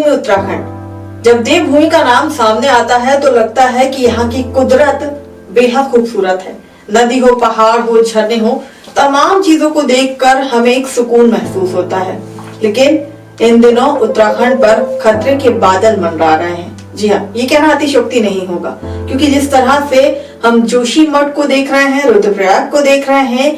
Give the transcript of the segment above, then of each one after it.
देवभूमि उत्तराखंड। जब देवभूमि का नाम सामने आता है तो लगता है कि यहाँ की कुदरत बेहद खूबसूरत है। नदी हो, पहाड़ हो, झरने हो, तमाम चीजों को देखकर हमें एक सुकून महसूस होता है। लेकिन इन दिनों उत्तराखंड पर खतरे के बादल मंडरा रहे हैं। जी हाँ, ये कहना अतिशयोक्ति नहीं होगा, क्योंकि जिस तरह से हम जोशीमठ को देख रहे हैं, रुद्रप्रयाग को देख रहे हैं,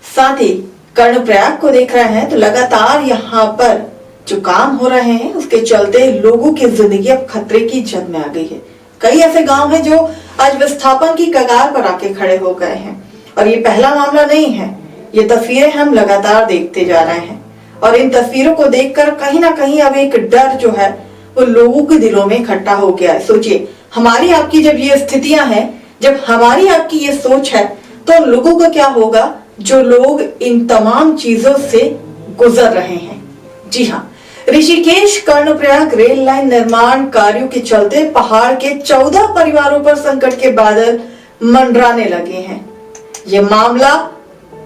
साथ ही कर्णप्रयाग को देख रहे हैं, तो लगातार यहाँ पर जो काम हो रहे हैं उसके चलते लोगों की जिंदगी अब खतरे की जद में आ गई है। कई ऐसे गांव हैं जो आज विस्थापन की कगार पर आके खड़े हो गए हैं। और ये पहला मामला नहीं है, ये तस्वीरें हम लगातार देखते जा रहे हैं। और इन तस्वीरों को देखकर कहीं ना कहीं अब एक डर जो है वो लोगों के दिलों में इकट्ठा हो गया है। सोचिए, हमारी आपकी जब ये स्थितियां हैं, जब हमारी आपकी ये सोच है, तो लोगों का क्या होगा जो लोग इन तमाम चीजों से गुजर रहे हैं। जी हाँ, ऋषिकेश कर्णप्रयाग रेल लाइन निर्माण कार्यों के चलते पहाड़ के 14 परिवारों पर संकट के बादल मंडराने लगे हैं। ये मामला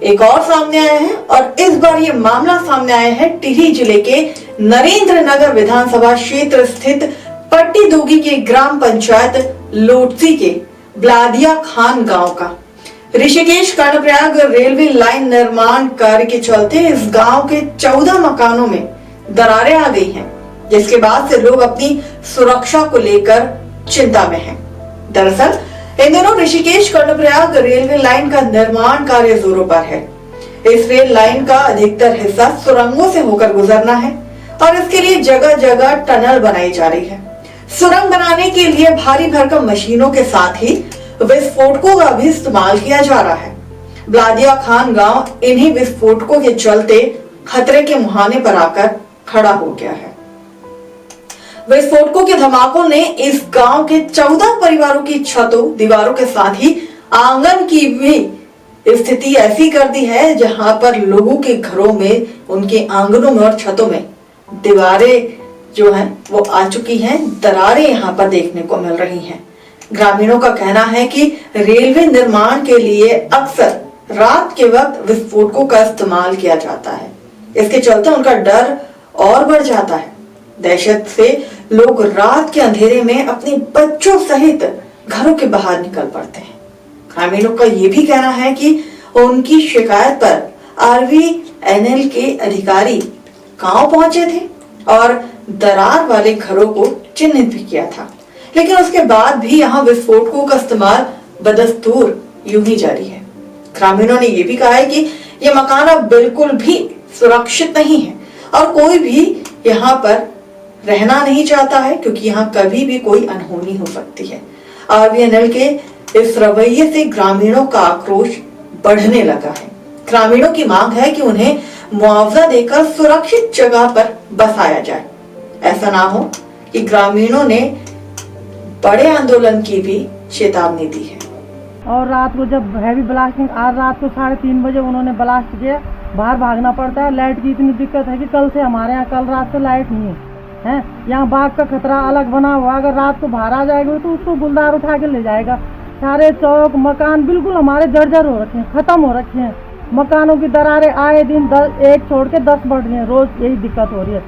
एक और सामने आया है और इस बार ये मामला सामने आया है टिहरी जिले के नरेंद्र नगर विधानसभा क्षेत्र स्थित पट्टी दोगी के ग्राम पंचायत लोटसी के ब्लादिया खान गांव का। ऋषिकेश कर्णप्रयाग रेलवे लाइन निर्माण कार्य के चलते इस गांव के 14 मकानों में दरारें आ गई हैं, जिसके बाद से लोग अपनी सुरक्षा को लेकर चिंता में हैं। दरअसल इन दिनों ऋषिकेश कर्णप्रयाग रेलवे लाइन का निर्माण कार्य जोरों पर है। इस रेल लाइन का अधिकतर हिस्सा सुरंगों से होकर गुजरना है और इसके लिए जगह जगह टनल बनाई जा रही है। सुरंग बनाने के लिए भारी भरकम मशीनों के साथ ही विस्फोटकों का भी इस्तेमाल किया जा रहा है। ब्लादिया खान गांव इन्हीं विस्फोटकों के चलते खतरे के मुहाने पर आकर खड़ा हो गया है। विस्फोटकों के धमाकों ने इस गांव के 14 परिवारों की छतों, दीवारों के साथ ही आंगन की भी स्थिति ऐसी कर दी है जहां पर लोगों के घरों में, उनके आंगनों में और छतों में दीवारें जो हैं वो आ चुकी हैं। दरारें यहाँ पर देखने को मिल रही हैं। ग्रामीणों का कहना है कि रेलवे निर्माण के लिए अक्सर रात के वक्त विस्फोटकों का इस्तेमाल किया जाता है। इसके चलते उनका डर और बढ़ जाता है। दहशत से लोग रात के अंधेरे में अपने बच्चों सहित घरों के बाहर निकल पड़ते हैं। ग्रामीणों का ये भी कहना है कि उनकी शिकायत पर RVNL के अधिकारी गांव पहुंचे थे और दरार वाले घरों को चिन्हित भी किया था, लेकिन उसके बाद भी यहाँ विस्फोटकों का इस्तेमाल बदस्तूर यूं ही जारी है। ग्रामीणों ने ये भी कहा है कि ये मकान अब बिल्कुल भी सुरक्षित नहीं है और कोई भी यहाँ पर रहना नहीं चाहता है, क्योंकि यहाँ कभी भी कोई अनहोनी हो सकती है। RVNL के इस रवैये से ग्रामीणों का आक्रोश बढ़ने लगा है। ग्रामीणों की मांग है कि उन्हें मुआवजा देकर सुरक्षित जगह पर बसाया जाए। ऐसा ना हो कि ग्रामीणों ने बड़े आंदोलन की भी चेतावनी दी है। और रात को जब हैवी ब्लास्टिंग, आज रात को 3:30 बजे उन्होंने ब्लास्ट किया, बाहर भागना पड़ता है। लाइट की इतनी दिक्कत है कि कल से हमारे यहाँ, कल रात से लाइट नहीं है। यहाँ बाघ का खतरा अलग बना हुआ, अगर रात को बाहर आ जाएगा तो उसको गुलदार उठा के ले जाएगा। सारे चौक मकान बिल्कुल हमारे जर्जर हो रखे हैं, खत्म हो रखे हैं। मकानों की दरारें आए दिन 1 छोड़ के 10 बढ़ रही है, रोज यही दिक्कत हो रही है।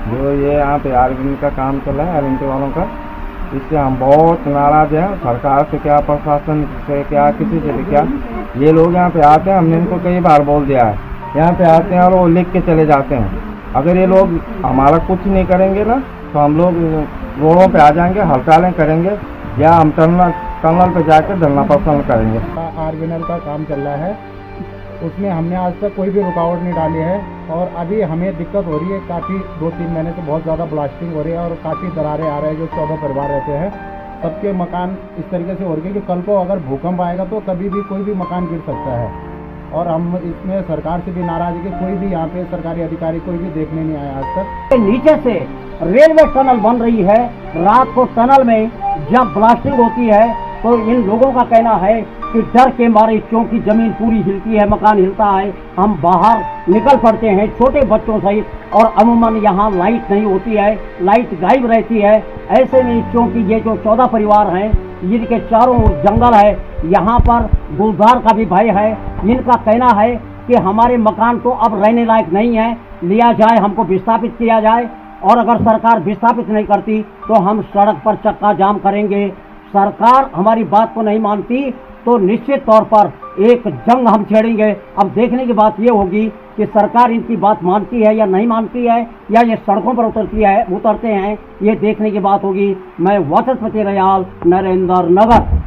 जो ये यहाँ पे RVNL का काम चल रहा है, RVNL वालों का, इससे हम बहुत नाराज हैं। सरकार से क्या, प्रशासन से क्या, किसी से भी क्या। ये लोग यहाँ पे आते हैं, हमने इनको कई बार बोल दिया है, यहाँ पे आते हैं और वो लिख के चले जाते हैं। अगर ये लोग हमारा कुछ नहीं करेंगे ना, तो हम लोग रोडों पे आ जाएंगे, हड़तालें करेंगे, या हम टनल पे जाकर धरना प्रदर्शन करेंगे। RVNL का काम चल रहा है, उसमें हमने आज तक कोई भी रुकावट नहीं डाली है और अभी हमें दिक्कत हो रही है। काफ़ी 2-3 महीने से बहुत ज़्यादा ब्लास्टिंग हो रही है और काफ़ी दरारें आ रहे हैं। जो 14 परिवार रहते हैं, सबके मकान इस तरीके से हो रही है कि कल को अगर भूकंप आएगा तो कभी भी कोई भी मकान गिर सकता है। और हम इसमें सरकार से भी नाराज है कि कोई भी यहाँ पे सरकारी अधिकारी कोई भी देखने नहीं आया आज तक। नीचे से रेलवे टनल बन रही है, रात को टनल में जब ब्लास्टिंग होती है तो इन लोगों का कहना है कि डर के मारे, क्योंकि जमीन पूरी हिलती है, मकान हिलता है, हम बाहर निकल पड़ते हैं छोटे बच्चों सहित। और अमूमन यहाँ लाइट नहीं होती है, लाइट गायब रहती है। ऐसे में क्योंकि ये जो 14 परिवार हैं, जिनके चारों ओर जंगल है, यहाँ पर गुलदार का भी भय है। इनका कहना है कि हमारे मकान तो अब रहने लायक नहीं है, लिया जाए, हमको विस्थापित किया जाए। और अगर सरकार विस्थापित नहीं करती तो हम सड़क पर चक्का जाम करेंगे। सरकार हमारी बात को नहीं मानती तो निश्चित तौर पर एक जंग हम छेड़ेंगे। अब देखने की बात ये होगी कि सरकार इनकी बात मानती है या नहीं मानती है, या ये सड़कों पर उतरते हैं, ये देखने की बात होगी। मैं वाचस्पति रयाल, नरेंद्र नगर।